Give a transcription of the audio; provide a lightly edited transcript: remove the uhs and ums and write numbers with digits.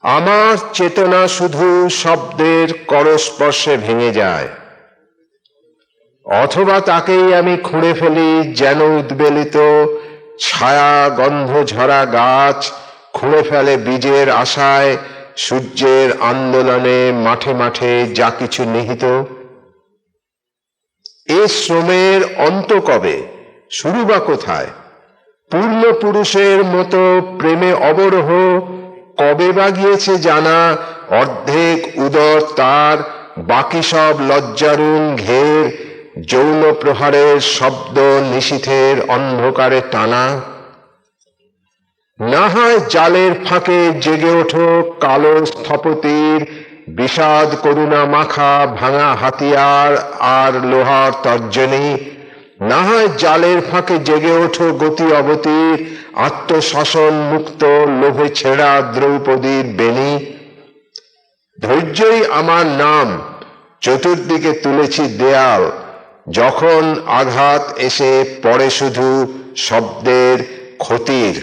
আমার চেতনা শুধু শব্দের করস্পর্শে ভেঙে যায়, অথবা তাকেই আমি খুঁড়ে ফেলি যেন উদ্বেলিত ছায়া গন্ধ ঝরা গাছ খুঁড়ে ফেলে বীজের আশায় সূর্যের আন্দোলনে মাঠে মাঠে যা কিছু নিহিত। এ শ্রমের অন্ত কবে, শুরু বা কোথায়? পূর্ণ পুরুষের মতো প্রেমে অবরোহ কবে বা গিয়েছে জানা অর্ধেক উদর তার, বাকি সব লজ্জারুণ ঘের যৌন প্রহারের শব্দ নিশীথের অন্ধকারে টানা। না হয় জালের ফাঁকে জেগে ওঠো কালো স্থপতির বিষাদ করুণা মাখা ভাঙা হাতিয়ার আর লোহার তর্জনী, না হয় জালের ফাঁকে জেগে ওঠো গতি অবতীর আত্মশাসন মুক্ত লোভে ছেঁড়া দ্রৌপদীর বেনি। ধৈর্যই আমার নাম, চতুর্দিকে তুলেছি দেয়াল, যখন আঘাত এসে পড়ে শুধু শব্দের ক্ষতির।